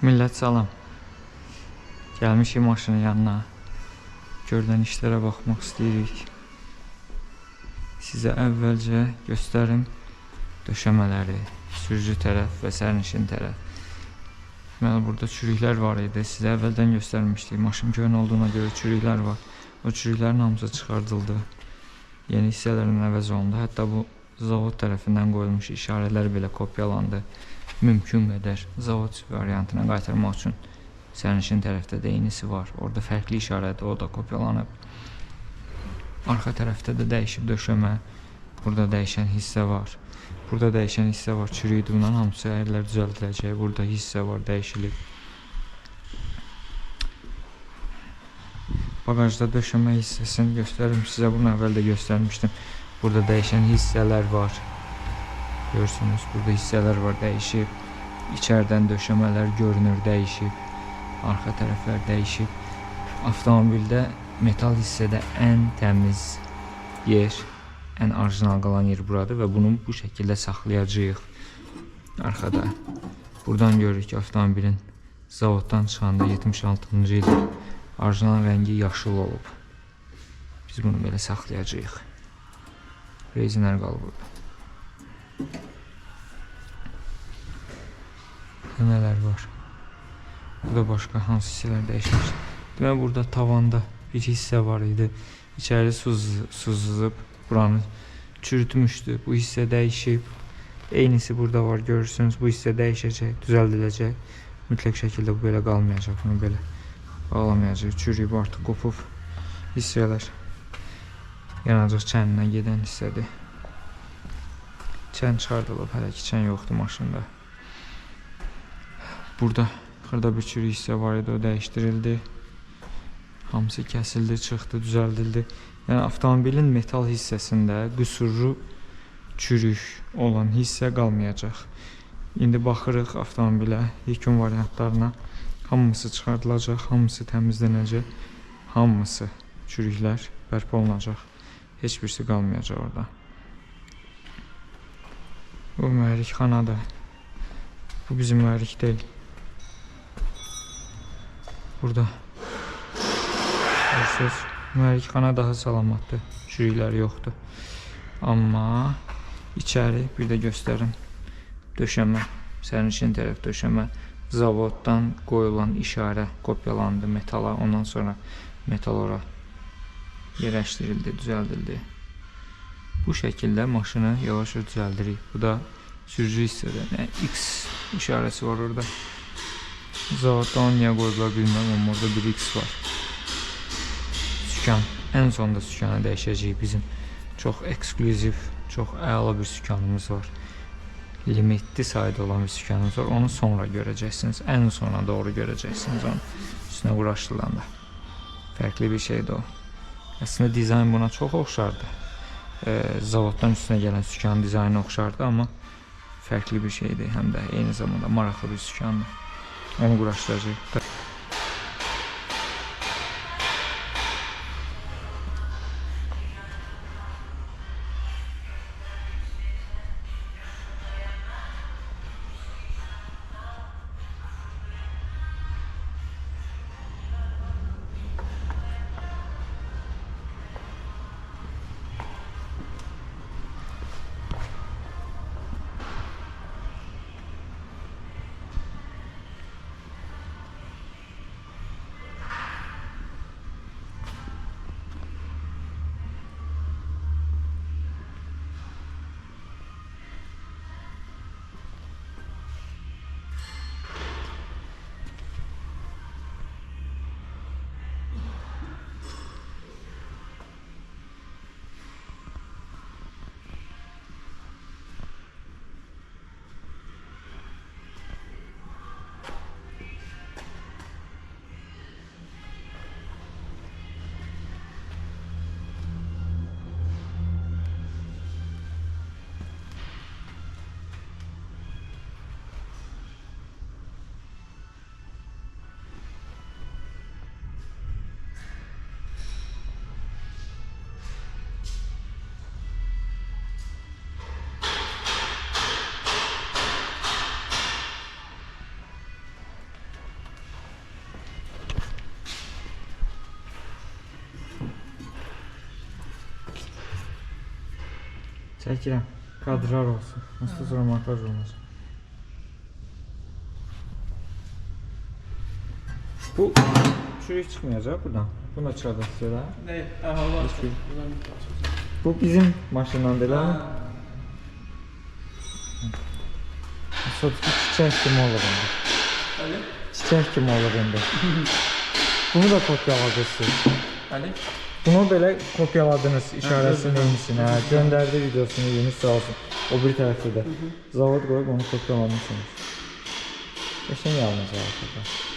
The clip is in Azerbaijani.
Millət salam. Gəlmişik maşının yanına. Görülən işlərə baxmaq istəyirik. Sizə əvvəlcə göstərim döşəmələri, sürücü tərəf və sərnişin tərəf. Deməli, burada çürüklər var idi. Sizə əvvəldən göstərmişdik. Maşın köhnə olduğuna görə çürüklər var. O çürüklərin hamısı çıxardıldı. Yeni hissələrin əvəz olundu. Hətta bu zavod tərəfindən qoyulmuş işarələr belə kopyalandı. Mümkün qədər zavod variantına qaytarmaq üçün sərnişin tərəfdə də eynisi var. Orada fərqli işarədir, o da kopyalanıb. Arxa tərəfdə də dəyişib döşəmə. Burada dəyişən hissə var. Burada dəyişən hissə var, çürüydü. Bunların hamısı əyərlər düzəldiləcək. Burada hissə var, dəyişilib. Bagajda döşəmə hissəsini göstərim sizə. Bunu əvvəl də göstərmişdim. Burada dəyişən hissələr var. Görürsünüz, burada hissələr var, dəyişib. İçərdən döşəmələr görünür, dəyişib. Arxa tərəflər dəyişib. Avtomobildə metal hissədə ən təmiz yer, ən orijinal qalan yer buradır və bunu bu şəkildə saxlayacağıq. Arxada. Buradan görürük ki, avtomobilin zavoddan çıxanda 76-cı ildə orijinal rəngi yaşıl olub. Biz bunu belə saxlayacağıq. Rezinlər qalıb burada. Nələr var? Burada başqa hansı hissələr dəyişmiş. Demək, burada tavanda bir hissə var idi. İçəri su sızıb buranı çürütmüşdü. Bu hissə dəyişib. Eynisi burada var, görürsünüz. Bu hissə dəyişəcək, düzəldiləcək. Mütləq şəkildə bu belə qalmayacaq. Bunu belə bağlamayacaq. Çürüyüb artıq qopub hissələr. Yanacaq çəninə gedən hissədir. Çən çıxardılıb, hələ ki çən yoxdur maşında. Burada xırda bir çürük hissə var idi, o dəyişdirildi. Hamısı kəsildi, çıxdı, düzəldildi. Yəni avtomobilin metal hissəsində qüsurlu çürük olan hissə qalmayacaq. İndi baxırıq avtomobilə, yekun variantlarına. Hamısı çıxardılacaq, hamısı təmizlənəcək. Hamısı çürüklər bərpa olunacaq. Heç birisi qalmayacaq orada. Bu mühərrik xanadır. Bu bizim mühərrik deyil. Burada mühərrik xana daha salamatdır. Çürüklər yoxdur. Amma içəri bir də göstərim. Döşəmə, sərnişin tərəf döşəmə. Zavoddan qoyulan işarə kopyalandı metala. Ondan sonra metal ora yerləşdirildi, düzəldildi. Bu şəkildə maşını yavaş-yavaş düzəldirik. Bu da sürücü hissədə. X işarəsi var orada. Zavodda onu niyə qoyublar bilmirəm, amma orada bir X var. Sükan. Ən sonda sükanı dəyişəcəyik. Bizim çox eksklüziv, çox əla bir sükanımız var. Limitli sayda olan bir sükanımız var. Onu sonra görəcəksiniz. Ən sona doğru görəcəksiniz onu. Üstünə uğraşdırılanda. Fərqli bir şeydir o. Əslində dizayn buna çox oxşardı. Zavoddan üstünə gələn sükan dizaynı oxşardı, amma fərqli bir şeydir. Həm də eyni zamanda maraqlı bir sükandır. Onu quraşdıracaq. Çəkirəm. Kadrlar olsun. Nasıl sonra montaj olunacaq. Bu çürük çıkmayacaq buradan. Bunu da çıxardaq istəyirəm. Ne? Aha var. Çürük. Bu bizim maşından değil mi? Sadəcə çiçək kimi olur indi. Ali? Çiçək kimi olur indi. Bunu da kopyaladınız. Ali? Bunu belə kopyaladınız işarəsinin eynisini. Göndərdi videosunu yeni sağ olsun. O bir tərəfdə də. Zavod qoyub onu kopyaladınız. Qəşəng yalnız var burada.